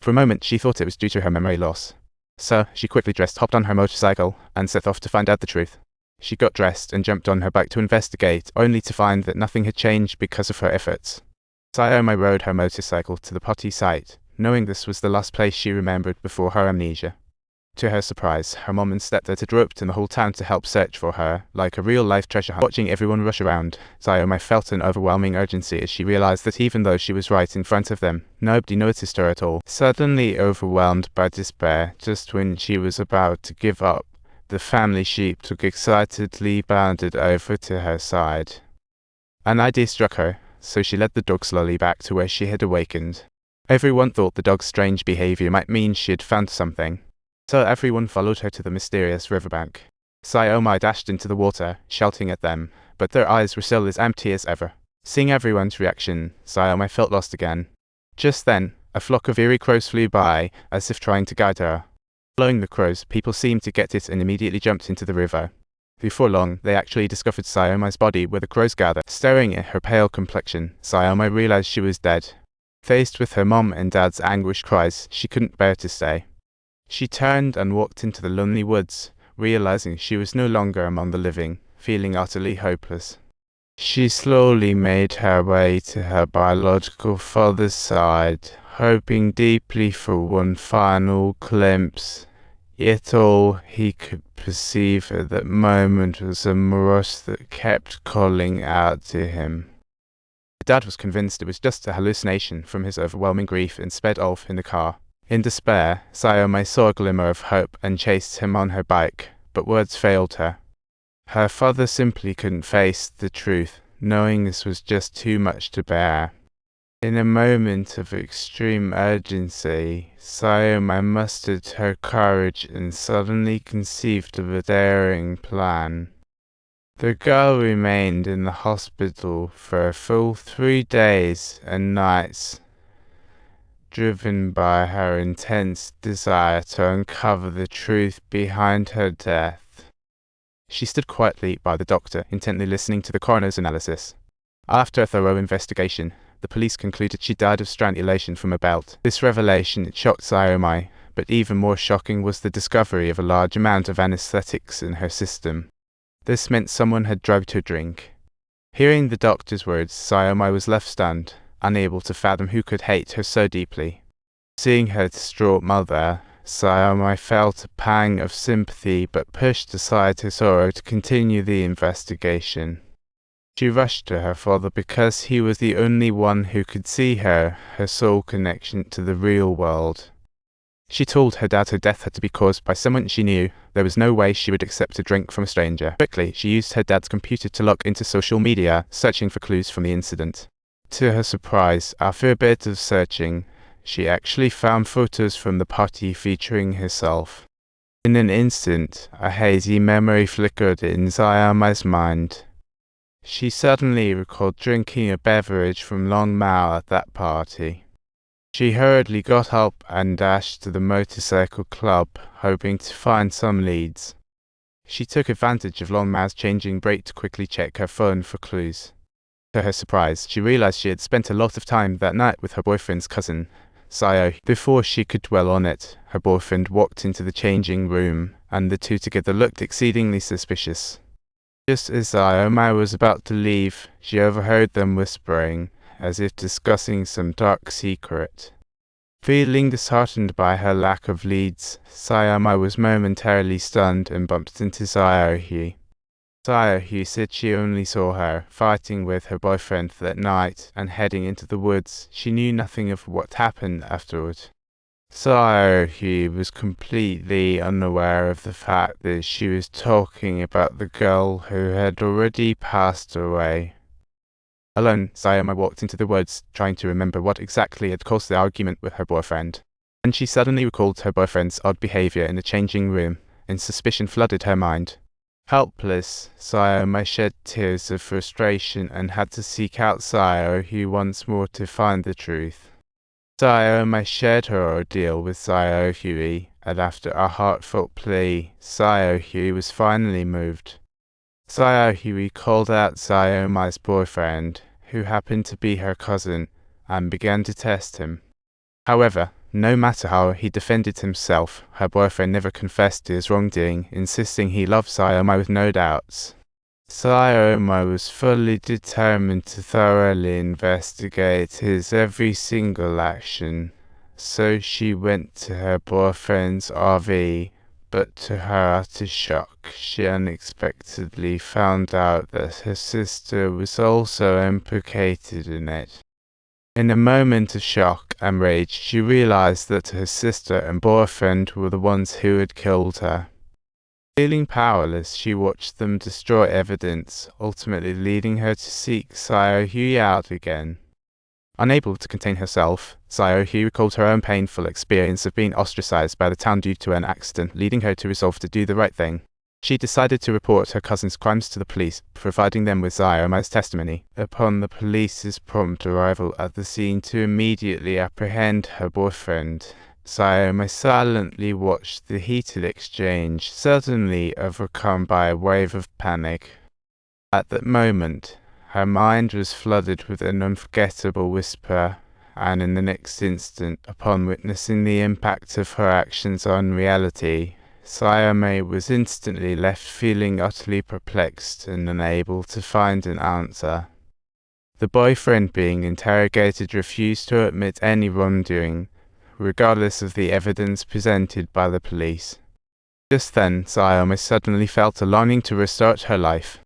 For a moment, she thought it was due to her memory loss. So, she quickly dressed, hopped on her motorcycle, and set off to find out the truth. She got dressed and jumped on her bike to investigate, only to find that nothing had changed because of her efforts. Sayoma rode her motorcycle to the potty site, knowing this was the last place she remembered before her amnesia. To her surprise, her mom and stepdad had roped in the whole town to help search for her, like a real-life treasure hunt. Watching everyone rush around, Sayoma felt an overwhelming urgency as she realized that even though she was right in front of them, nobody noticed her at all. Suddenly overwhelmed by despair, just when she was about to give up, the family sheep took excitedly bounded over to her side. An idea struck her, so she led the dog slowly back to where she had awakened. Everyone thought the dog's strange behavior might mean she had found something, so everyone followed her to the mysterious riverbank. Sayoma dashed into the water, shouting at them, but their eyes were still as empty as ever. Seeing everyone's reaction, Sayoma felt lost again. Just then, a flock of eerie crows flew by, as if trying to guide her. Following the crows, people seemed to get it and immediately jumped into the river. Before long, they actually discovered Sayoma's body where the crows gathered. Staring at her pale complexion, Sayoma realized she was dead. Faced with her mom and dad's anguished cries, she couldn't bear to stay. She turned and walked into the lonely woods, realizing she was no longer among the living, feeling utterly hopeless. She slowly made her way to her biological father's side, hoping deeply for one final glimpse. Yet all he could perceive at that moment was a mirage that kept calling out to him. Dad was convinced it was just a hallucination from his overwhelming grief and sped off in the car. In despair, Sayoma saw a glimmer of hope and chased him on her bike, but words failed her. Her father simply couldn't face the truth, knowing this was just too much to bear. In a moment of extreme urgency, Sayoma mustered her courage and suddenly conceived of a daring plan. The girl remained in the hospital for a full 3 days and nights, driven by her intense desire to uncover the truth behind her death. She stood quietly by the doctor, intently listening to the coroner's analysis. After a thorough investigation, the police concluded she died of strangulation from a belt. This revelation shocked Sayoma, but even more shocking was the discovery of a large amount of anesthetics in her system. This meant someone had drugged her drink. Hearing the doctor's words, Sayoma was left stunned, unable to fathom who could hate her so deeply. Seeing her distraught mother, Sayoma felt a pang of sympathy but pushed aside her sorrow to continue the investigation. She rushed to her father because he was the only one who could see her sole connection to the real world. She told her dad her death had to be caused by someone she knew. There was no way she would accept a drink from a stranger. Quickly, she used her dad's computer to log into social media, searching for clues from the incident. To her surprise, after a bit of searching, she actually found photos from the party featuring herself. In an instant, a hazy memory flickered in Sayoma's mind. She suddenly recalled drinking a beverage from Long Mao at that party. She hurriedly got up and dashed to the motorcycle club, hoping to find some leads. She took advantage of Long Mao's changing break to quickly check her phone for clues. To her surprise, she realized she had spent a lot of time that night with her boyfriend's cousin, Sayo. Before she could dwell on it, her boyfriend walked into the changing room, and the two together looked exceedingly suspicious. Just as Sayoma was about to leave, she overheard them whispering, as if discussing some dark secret. Feeling disheartened by her lack of leads, Sayoma was momentarily stunned and bumped into Sayohi. Sayohi said she only saw her fighting with her boyfriend that night and heading into the woods. She knew nothing of what happened afterward. Sayohi was completely unaware of the fact that she was talking about the girl who had already passed away. Alone, Sayoma walked into the woods, trying to remember what exactly had caused the argument with her boyfriend. And she suddenly recalled her boyfriend's odd behavior in the changing room, and suspicion flooded her mind. Helpless, Sayoma shed tears of frustration and had to seek out Sayohi once more to find the truth. Sayoma shared her ordeal with Sayohi, and after a heartfelt plea, Sayohi was finally moved. Sayohi called out Sayoma's boyfriend, who happened to be her cousin, and began to test him. However, No matter how he defended himself, her boyfriend never confessed to his wrongdoing, insisting he loved Sayoma with no doubts. Sayoma was fully determined to thoroughly investigate his every single action, so she went to her boyfriend's RV, but to her utter shock, she unexpectedly found out that her sister was also implicated in it. In a moment of shock and rage, she realized that her sister and boyfriend were the ones who had killed her. Feeling powerless, she watched them destroy evidence, ultimately leading her to seek Sayohui out again. Unable to contain herself, Sayohui recalled her own painful experience of being ostracized by the town due to an accident, leading her to resolve to do the right thing. She decided to report her cousin's crimes to the police, providing them with Sayoma's testimony. Upon the police's prompt arrival at the scene to immediately apprehend her boyfriend, Sayoma silently watched the heated exchange, suddenly overcome by a wave of panic. At that moment, her mind was flooded with an unforgettable whisper, and in the next instant, upon witnessing the impact of her actions on reality, Sayome was instantly left feeling utterly perplexed and unable to find an answer. The boyfriend being interrogated refused to admit any wrongdoing, regardless of the evidence presented by the police. Just then, Sayome suddenly felt a longing to restart her life.